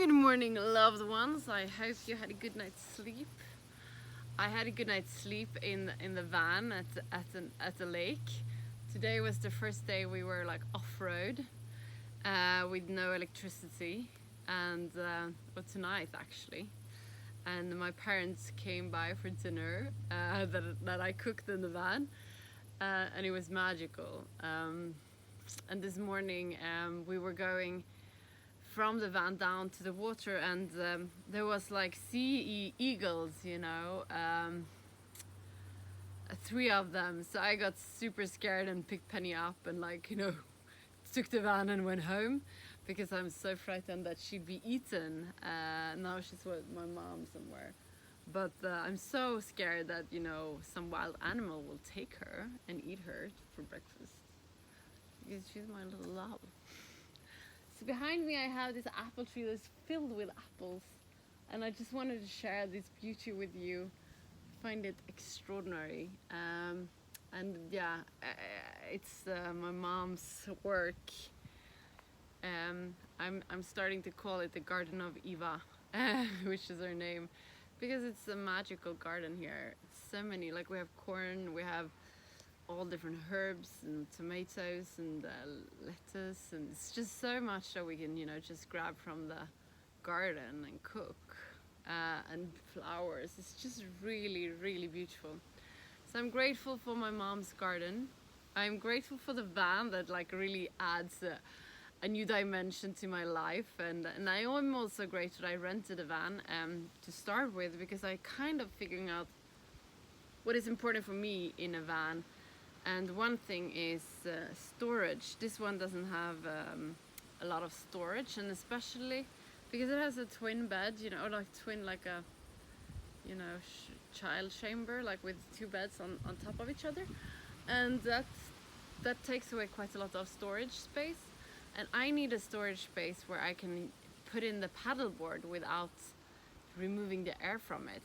Good morning, loved ones. I hope you had a good night's sleep. I had a good night's sleep in the van at the lake. Today was the first day we were like off-road with no electricity, and tonight actually. And my parents came by for dinner that I cooked in the van, and it was magical. And this morning we were going from the van down to the water, and there was like eagles, 3 of them. So I got super scared and picked Penny up and took the van and went home because I'm so frightened that she'd be eaten. Now she's with my mom somewhere. But I'm so scared that, some wild animal will take her and eat her for breakfast because she's my little love. So behind me I have this apple tree that's filled with apples, and I just wanted to share this beauty with you. I find it extraordinary, and yeah, it's my mom's work. I'm starting to call it the Garden of Eva, which is her name, because it's a magical garden here. So many, like we have corn, we have all different herbs and tomatoes and lettuce, and it's just so much that we can just grab from the garden and cook, and flowers. It's just really, really beautiful. So I'm grateful for my mom's garden. I'm grateful for the van that really adds a new dimension to my life, and I am also grateful that I rented a van to start with, because I kind of figuring out what is important for me in a van. And one thing is storage. This one doesn't have a lot of storage, and especially because it has a twin bed, or like a child chamber, like with 2 beds on top of each other, and that takes away quite a lot of storage space. And I need a storage space where I can put in the paddleboard without removing the air from it.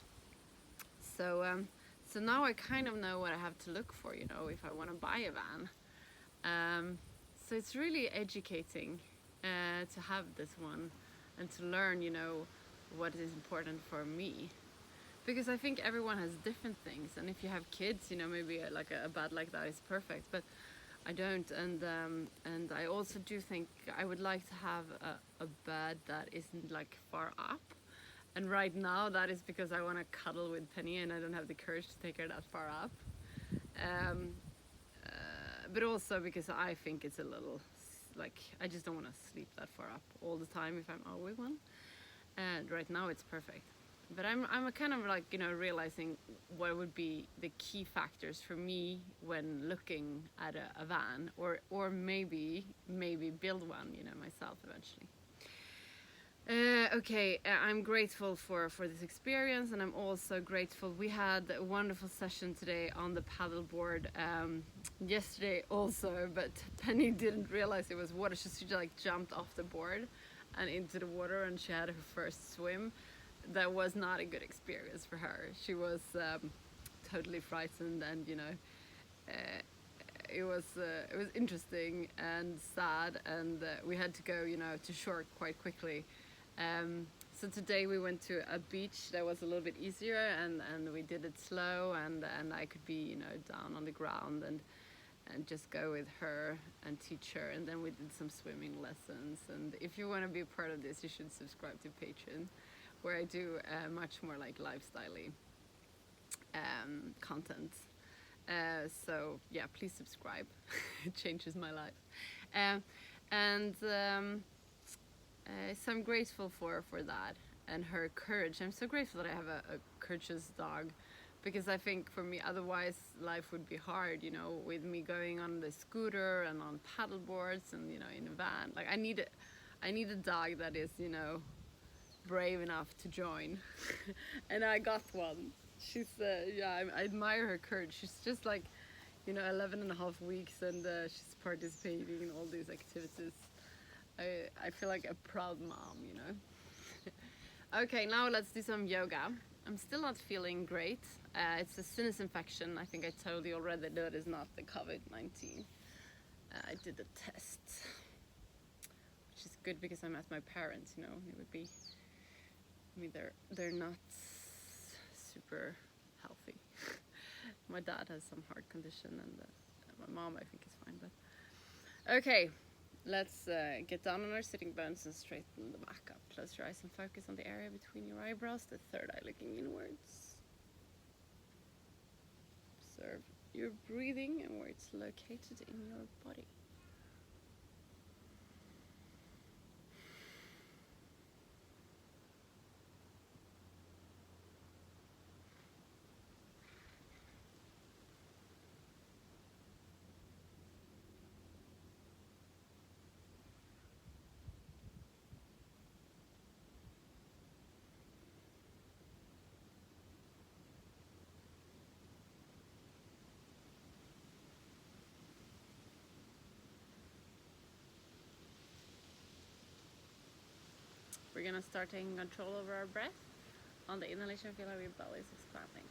So now I kind of know what I have to look for, if I want to buy a van. So it's really educating to have this one and to learn, what is important for me. Because I think everyone has different things, and if you have kids, maybe a bed like that is perfect, but I don't. And I also do think I would like to have a bed that isn't far up. And right now that is because I want to cuddle with Penny and I don't have the courage to take her that far up. But also because I think it's a little, I just don't want to sleep that far up all the time if I'm out with one. And right now it's perfect. But I'm kind of realizing what would be the key factors for me when looking at a van, or maybe build one, myself eventually. I'm grateful for this experience, and I'm also grateful we had a wonderful session today on the paddleboard. Yesterday also, but Penny didn't realize it was water. She jumped off the board and into the water, and she had her first swim. That was not a good experience for her. She was totally frightened, and it was interesting and sad, and we had to go to shore quite quickly. So today we went to a beach that was a little bit easier, and we did it slow, and I could be down on the ground and just go with her and teach her, and then we did some swimming lessons. And if you want to be a part of this, you should subscribe to Patreon, where I do much more lifestyle-y content. So yeah, please subscribe. It changes my life. So I'm grateful for that and her courage. I'm so grateful that I have a courageous dog, because I think for me otherwise life would be hard, with me going on the scooter and on paddle boards and in a van. I need a dog that is brave enough to join. And I got one. She's I admire her courage. She's just 11 and a half weeks, and she's participating in all these activities. I feel like a proud mom, Okay, now let's do some yoga. I'm still not feeling great. It's a sinus infection. I think I told you already that is not the COVID-19. I did a test, which is good because I'm at my parents, you know. It would be, I mean, they're not super healthy. My dad has some heart condition, and my mom, I think, is fine. But okay, let's get down on our sitting bones and straighten the back up. Close your eyes and focus on the area between your eyebrows, the third eye looking inwards. Observe your breathing and where it's located in your body. We're gonna start taking control over our breath. On the inhalation, feel how your belly is expanding.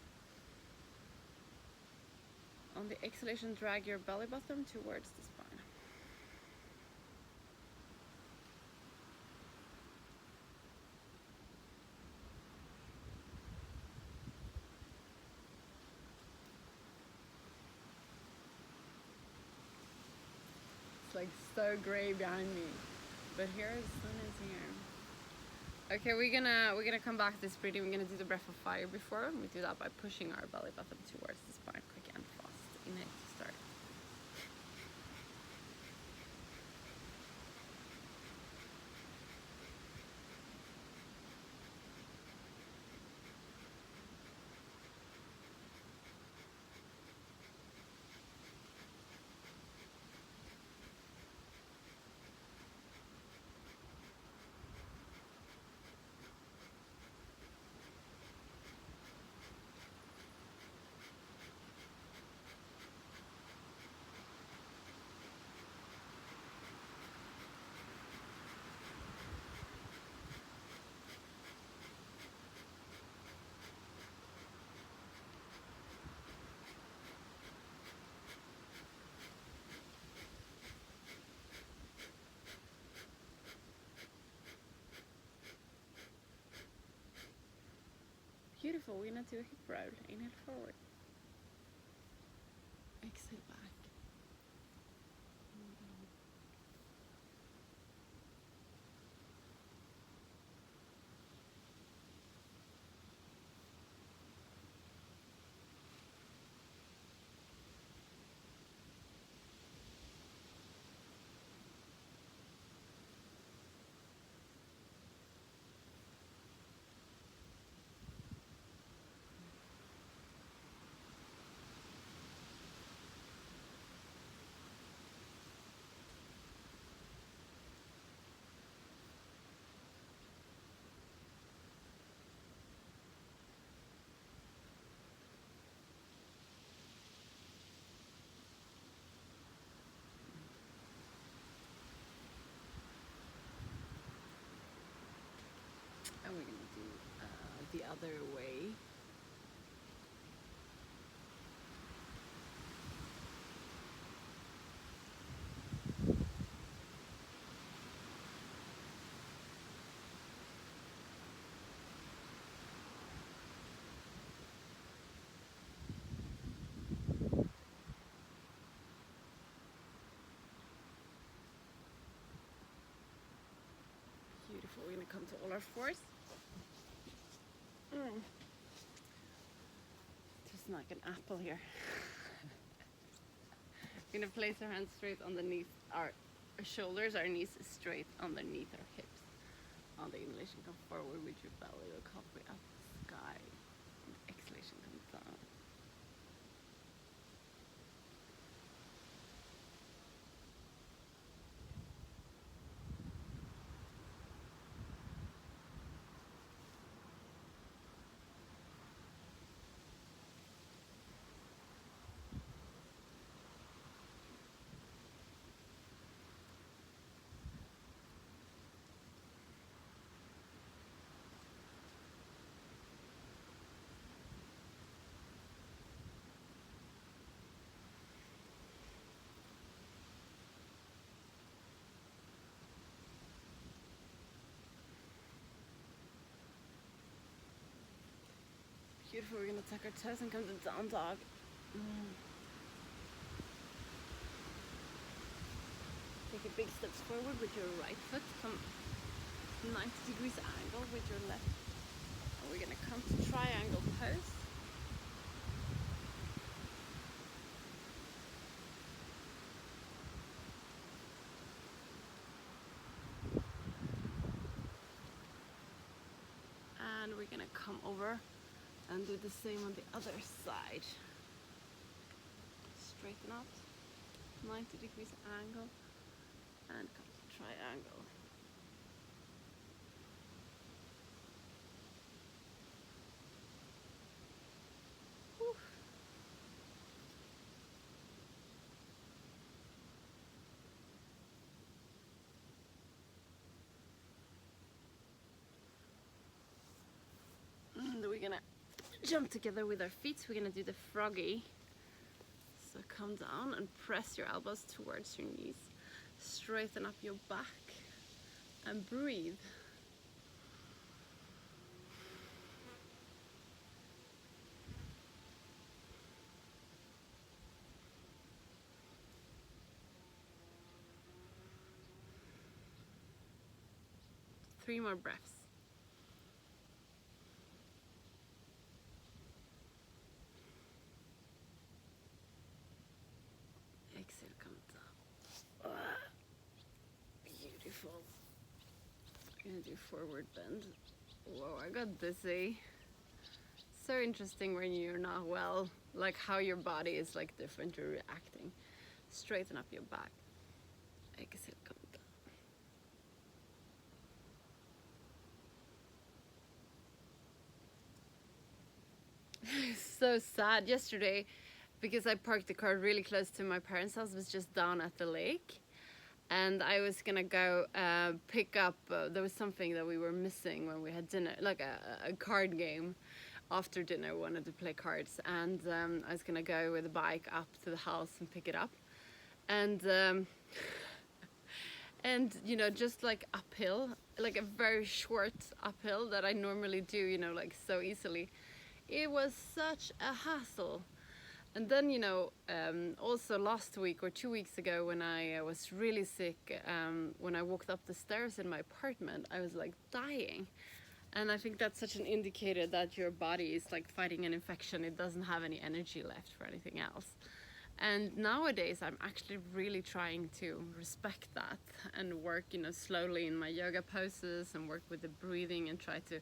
On the exhalation, drag your belly button towards the spine. It's like so gray behind me, but here the sun is here. Okay, we're gonna come back to this breathing. We're gonna do the breath of fire before. We do that by pushing our belly button towards the spine, quick and fast. Inhale to start. Beautiful. We're gonna do a hip roll. Inhale forward. Exhale back. And we're gonna do the other way. Beautiful. We're gonna come to all our fours. Just like an apple here. We're gonna place our hands straight underneath our shoulders, our knees straight underneath our hips. On the inhalation, come forward with your belly, look halfway up the sky. On the exhalation, come down. Beautiful. We're gonna tuck our toes and come to down dog. Take a big steps forward with your right foot. Come 90 degrees angle with your left. And we're gonna come to triangle pose. And we're gonna come over and do the same on the other side. Straighten up, 90 degrees angle, and come to triangle. Whew. And we're gonna jump together with our feet. We're gonna do the froggy. So come down and press your elbows towards your knees. Straighten up your back and breathe. Three more breaths. Exhale, come down. Beautiful. I'm gonna do forward bend. Whoa, I got dizzy. So interesting when you're not well, like how your body is like different, you're reacting. Straighten up your back. Exhale, come down. So sad yesterday because I parked the car really close to my parents' house. It was just down at the lake, and I was gonna go pick up there was something that we were missing when we had dinner, like a card game. After dinner we wanted to play cards, and I was gonna go with the bike up to the house and pick it up, and and you know, just like uphill, like a very short uphill that I normally do, you know, like so easily. It was such a hassle. And then, you know, also last week or 2 weeks ago when I was really sick, when I walked up the stairs in my apartment, I was like dying. And I think that's such an indicator that your body is like fighting an infection. It doesn't have any energy left for anything else. And nowadays I'm actually really trying to respect that and work, you know, slowly in my yoga poses and work with the breathing and try to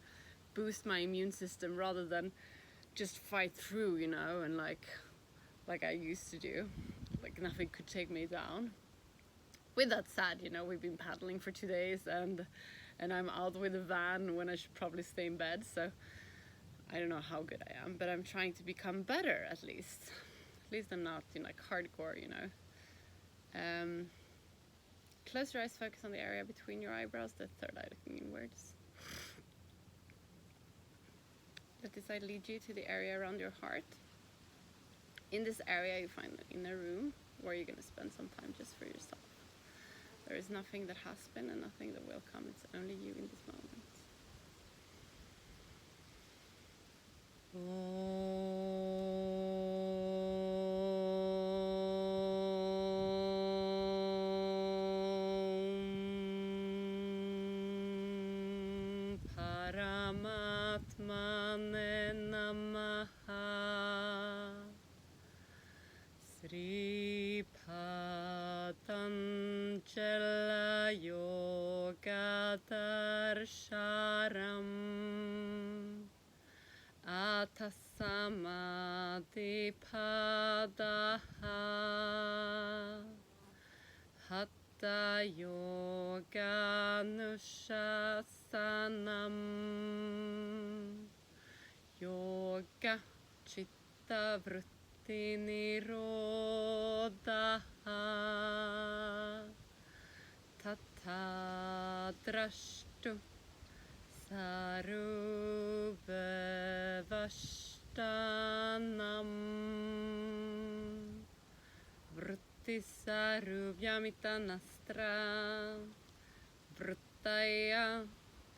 boost my immune system rather than just fight through, you know, and like I used to do. Like nothing could take me down. With that said, you know, we've been paddling for 2 days and I'm out with a van when I should probably stay in bed, so I don't know how good I am, but I'm trying to become better at least. At least I'm not, you know, like hardcore, you know. Close your eyes, focus on the area between your eyebrows, the third eye looking inwards. Let this eye lead you to the area around your heart. In this area you find an inner room where you're going to spend some time just for yourself. There is nothing that has been and nothing that will come. It's only you in this moment. Paramatmane namaha. Sri Patanjala Yoga Darsharam Atasamadhi Padaha Hatha Yoga Nushasanam Yoga Chitta Vritti Nirodha Tata Drashtu Sarubhavashtanam Vritti Sarubhyamitanastra Vrittaya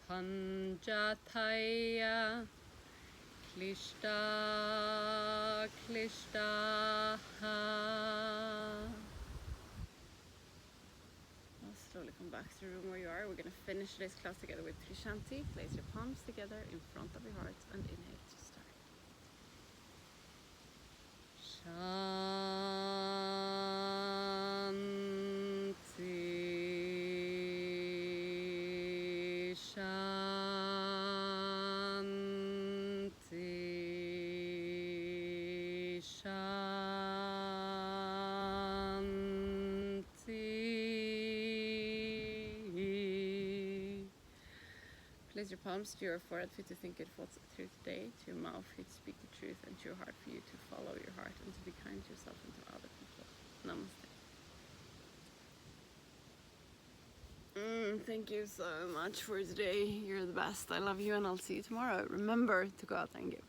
Panjataya Klishta, klishta. Now slowly come back to the room where you are. We're going to finish today's class together with Trishanti. Place your palms together in front of your heart and inhale to start. Shanti, Shanti, Shanti. Place your palms to your forehead for you to think good thoughts through today, to your mouth for you to speak the truth, and to your heart for you to follow your heart and to be kind to yourself and to other people. Namaste. Thank you so much for today. You're the best. I love you and I'll see you tomorrow. Remember to go out there and give.